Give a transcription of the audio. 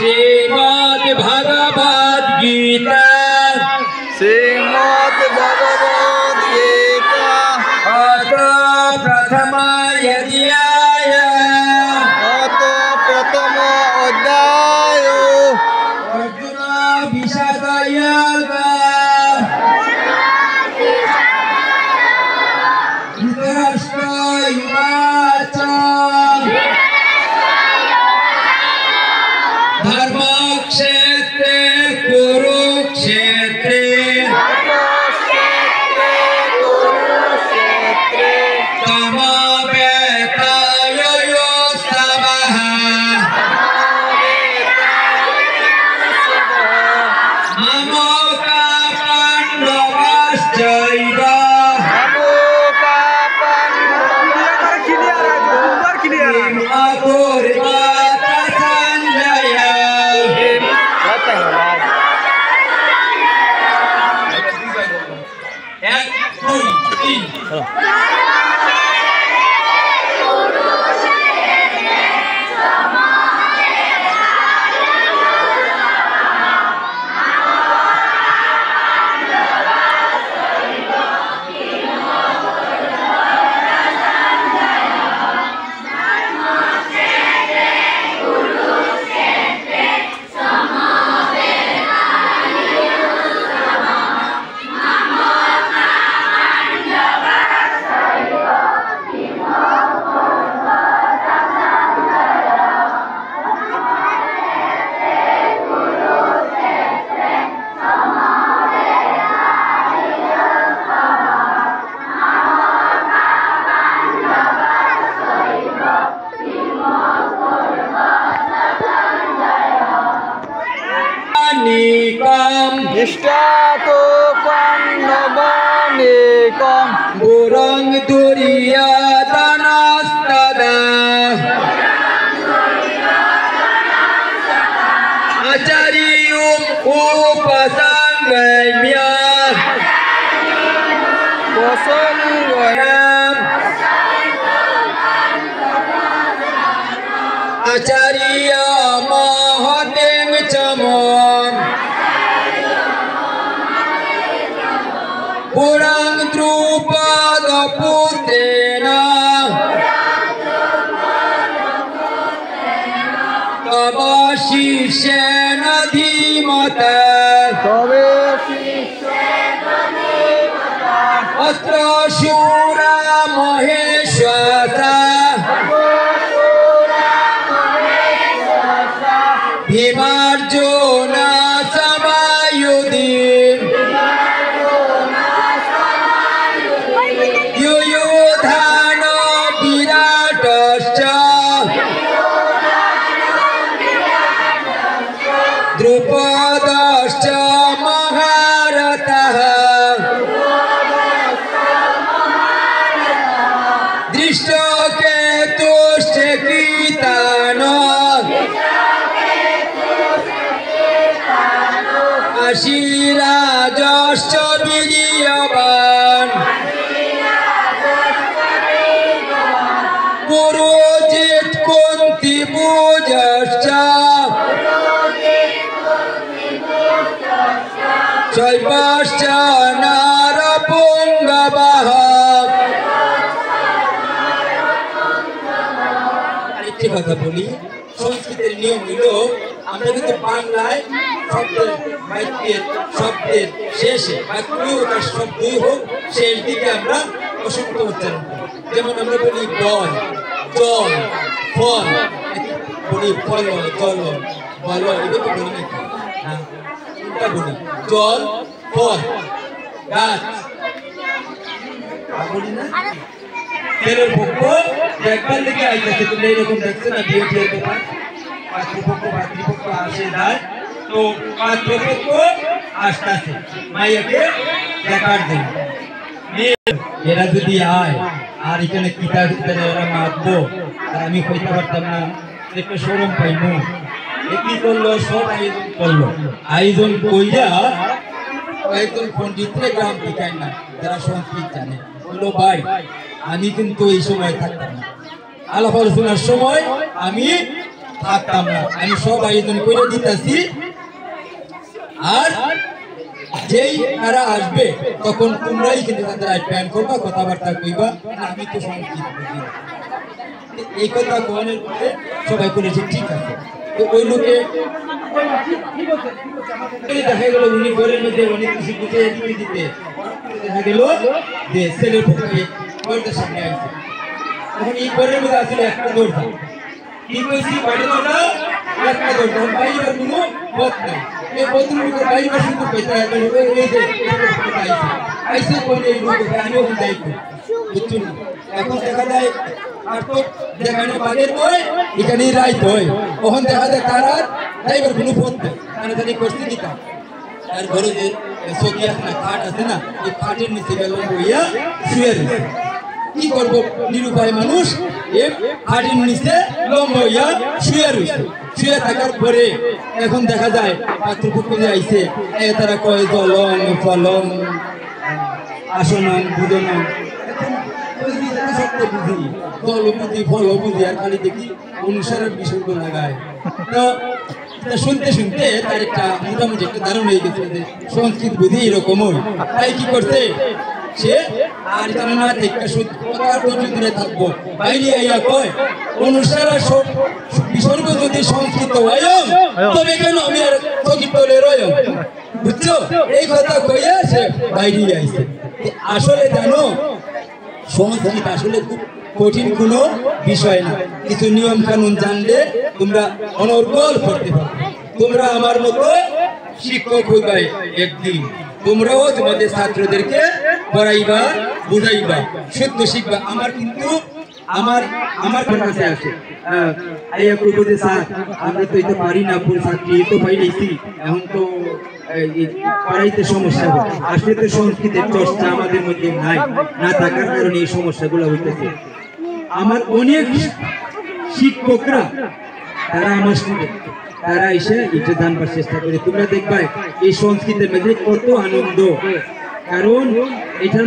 श्रीमद् भगवद गीता अथ प्रथम अध्याय अर्जुन विषाद योग धृतराष्ट्र उवाच धर्मक्षेत्रे कुरुक्षेत्रे समवेतायोस्तवः अमोका पाण्डवश्चैव अकुर्वत संजय एक दुई तीन गुरं दुर्योधनस्तदा आचार्युम् उपसंगम्य आचार्य महतें चमम् पुरं द्रुपदपुत्रेण तव शिष्येन धीमता अत्र शूरा महेश्वरा भीमार्जुन समायुधि युयुधान विराटश्च द्रुपदश्च महारथः दृष्टकेतुश्च कीर्तनो अशिराजश्च वीर्यवान् पुरोजित् कुन्तिभोजश्च शैवश्च नरपुङ्गवः। আরেকটি কথা বলি, সংস্কৃতের নিয়ম হলো আমরা কিন্তু বাংলায় শব্দের শেষে বা ক্রিয়তার শব্দই হোক শেষ দিকে আমরা অসংখ্য উচ্চারণ করি। যেমন আমরা বলি বল, জল, ফল, বলি ফল, জল, বল, এগুলো তো বলি নাকি? কোনটা বলি? জল, ফল, গাছ বলি না? তেলের পক্ষ একবার দিকে আইতেছে, তুমি এইরকম দেখছো না বিয়ে বিয়ে ব্যাপার, পাত্রপক্ষ আসে যায়, তো পাত্রপক্ষ আসতেছে মাইয়াকে দেখার জন্য। এরা যদি আয় আর এখানে কিতাব ওরা মারবো আর আমি কইতে পারতাম না, একটু শরম পাইমু। কি করলো? সব আয়োজন করলো। আয়োজন কইরা কয়েকজন পণ্ডিতরে গ্রাম থেকে না যারা সংস্কৃত জানে বললো, ভাই আমি কিন্তু এই সময় থাকতাম না, আলাপ আলোচনার সময় আমি থাকতাম না। আমি সব আয়োজন করে দিতেছি, আর যেই তারা আসবে তখন তোমরাই কিন্তু তাদের প্ল্যান করবা, কথাবার্তা কইবা। আমি তো সংস্কৃত বুঝি না, এই কথা কোয়ানের পরে সবাই বলেছে ঠিক আছে। তো ওই লোকে দেখা গেল উনি ঘরের মধ্যে অনেক কিছু বুঝে দিতে দেখা গেল যে ছেলের পক্ষে ঘরের সামনে আসছে। তখন এই ঘরের মধ্যে আসলে একটা দরজা, কি কইছি বাইরে দরজা একটা দরজা, বাইরে কোনো পথ নাই। এই বদরুকের বাইরে শুধু পেতে এই যে আইসে কোনে এই লোক আমিও যাইতো বুঝছো। এখন দেখা যায় আর তো যেখানে বাগের বই এখানেই রাইত হয়, তখন দেখা যায় তারা যাইবার কোনো পথ নেই। তারা জানি করছে কি তা তার ঘরে যে চকি আছে না, খাট আছে না, এই খাটের নিচে বেলন বইয়া শুয়ে রয়েছে। কি করবো নিরুপায় মানুষ, এ খাটের নিচে লম্বা হইয়া শুয়ে রয়েছে। শুয়ে থাকার পরে এখন দেখা যায় পাত্রপক্ষ যে আইছে, তারা কয় জলং ফলং আসনং বুধনং, বুঝি জল বুঝি ফল বুঝি আর খালি দেখি অনুসারের বিশুদ্ধ লাগায়। তো শুনতে শুনতে তার একটা মোটামুটি একটা ধারণা হয়ে গেছে যে সংস্কৃত বুঝি এরকম হয়। তাই কি করছে সে আর জানে না দূরে থাকবো, বাইরে আইয়া কয় অনুসারা সব বিসর্গ যদি সংস্কৃত হয় তবে কেন আমি আর চকিত বলে রয়, বুঝছো? এই কথা কইয়া সে বাইরে আইছে। আসলে জানো সংস্কৃত আসলে খুব কঠিন কোনো বিষয় না। কিছু নিয়ম কানুন জানলে তোমরা অনর্গল করতে পারবে। তোমরা আমার মতো শিক্ষক হইবে একদিন, তোমরাও তোমাদের ছাত্রদেরকে পড়াইবা, বুঝাইবা, শুদ্ধ শিখবা। আমার কিন্তু আমার কাছে আসে আমরা তো এটা পারি না, ফুল ছাত্রী তো পাই নিছি, এখন তো পড়াইতে সমস্যা হয়। আসলে তো সংস্কৃতের চর্চা আমাদের মধ্যে না থাকার কারণে এই সমস্যাগুলো হইতেছে। আমার অনেক শিক্ষকরা তারা আমার স্টুডেন্ট, তারা এসে এটা জানবার চেষ্টা করে। তোমরা দেখবা এই সংস্কৃতের মধ্যে কত আনন্দ, কারণ এটার